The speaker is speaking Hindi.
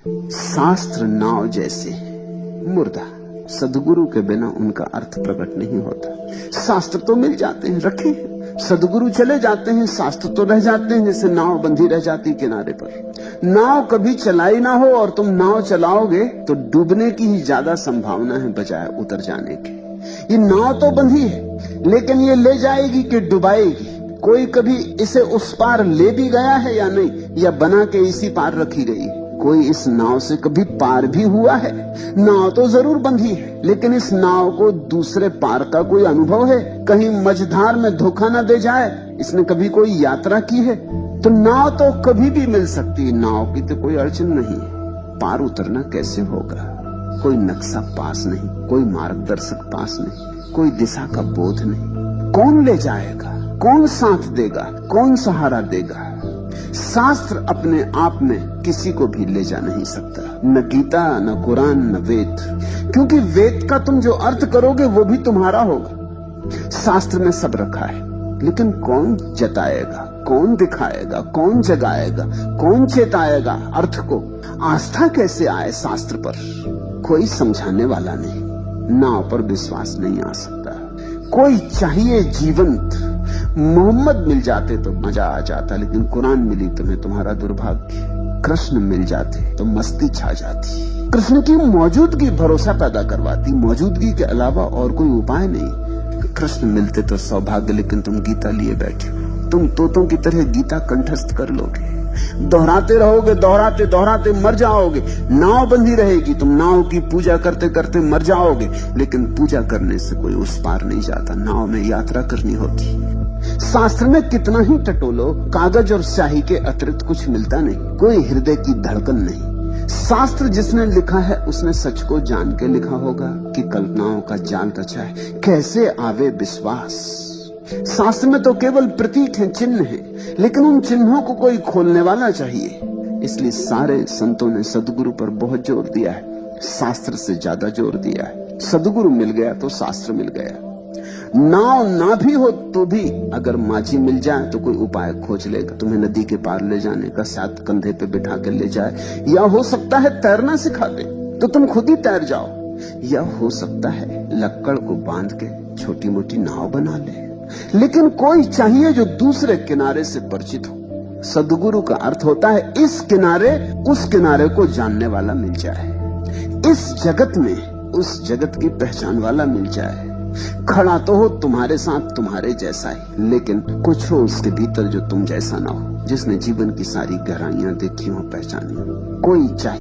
शास्त्र नाव जैसे मुर्दा, सदगुरु के बिना उनका अर्थ प्रकट नहीं होता। शास्त्र तो मिल जाते हैं, रखे हैं, सदगुरु चले जाते हैं, शास्त्र तो रह जाते हैं, जैसे नाव बंधी रह जाती किनारे पर। नाव कभी चलाई ना हो और तुम नाव चलाओगे तो डूबने की ही ज्यादा संभावना है बजाय उतर जाने की। ये नाव तो बंधी है, लेकिन ये ले जाएगी कि डुबाएगी? कोई कभी इसे उस पार ले भी गया है या नहीं, या बना के इसी पार रखी गई? कोई इस नाव से कभी पार भी हुआ है? नाव तो जरूर बंधी है, लेकिन इस नाव को दूसरे पार का कोई अनुभव है? कहीं मझधार में धोखा न दे जाए, इसने कभी कोई यात्रा की है? तो नाव तो कभी भी मिल सकती है, नाव की तो कोई अड़चन नहीं है। पार उतरना कैसे होगा? कोई नक्शा पास नहीं, कोई मार्गदर्शक पास नहीं, कोई दिशा का बोध नहीं। कौन ले जाएगा? कौन साथ देगा? कौन सहारा देगा? शास्त्र अपने आप में किसी को भी ले जा नहीं सकता, न गीता, न कुरान, न वेद, क्योंकि वेद का तुम जो अर्थ करोगे वो भी तुम्हारा होगा। शास्त्र में सब रखा है, लेकिन कौन जताएगा, कौन दिखाएगा, कौन जगाएगा, कौन चेताएगा अर्थ को? आस्था कैसे आए शास्त्र पर? कोई समझाने वाला नहीं। नाव पर विश्वास नहीं आ सकता। कोई चाहिए जीवंत। मोहम्मद मिल जाते तो मजा आ जाता, लेकिन कुरान मिली तुम्हें, तुम्हारा दुर्भाग्य। कृष्ण मिल जाते तो मस्ती छा जाती। कृष्ण की मौजूदगी भरोसा पैदा करवाती, मौजूदगी के अलावा और कोई उपाय नहीं। कृष्ण मिलते तो सौभाग्य, लेकिन तुम गीता लिए बैठे हो। तुम तोतों की तरह गीता कंठस्थ कर लोगे, दोहराते रहोगे, दोहराते दोहराते मर जाओगे। नाव बंधी रहेगी, तुम नाव की पूजा करते करते मर जाओगे, लेकिन पूजा करने से कोई उस पार नहीं जाता। नाव में यात्रा करनी होती। शास्त्र में कितना ही टटोलो, कागज और स्याही के अतिरिक्त कुछ मिलता नहीं, कोई हृदय की धड़कन नहीं। शास्त्र जिसने लिखा है उसने सच को जान के लिखा होगा कि कल्पनाओं का जाल रचा है। कैसे आवे विश्वास? शास्त्र में तो केवल प्रतीक हैं, चिन्ह हैं, लेकिन उन चिन्हों को कोई खोलने वाला चाहिए। इसलिए सारे संतों ने सदगुरु पर बहुत जोर दिया है, शास्त्र से ज्यादा जोर दिया है। सदगुरु मिल गया तो शास्त्र मिल गया। नाव ना भी हो तो भी अगर माझी मिल जाए तो कोई उपाय खोज लेगा तुम्हें नदी के पार ले जाने का, साथ कंधे पे बिठा के ले जाए। या हो सकता है तैरना सिखा दे तो तुम खुद ही तैर जाओ, या हो सकता है लक्कड़ को बांध के छोटी मोटी नाव बना ले। लेकिन कोई चाहिए जो दूसरे किनारे से परिचित हो। सदगुरु का अर्थ होता है इस किनारे उस किनारे को जानने वाला मिल जाए, इस जगत में उस जगत की पहचान वाला मिल जाए। खड़ा तो हो तुम्हारे साथ तुम्हारे जैसा ही, लेकिन कुछ हो उसके भीतर जो तुम जैसा ना हो, जिसने जीवन की सारी गहराइयां देखी हो, पहचानी हो। कोई चाहिए।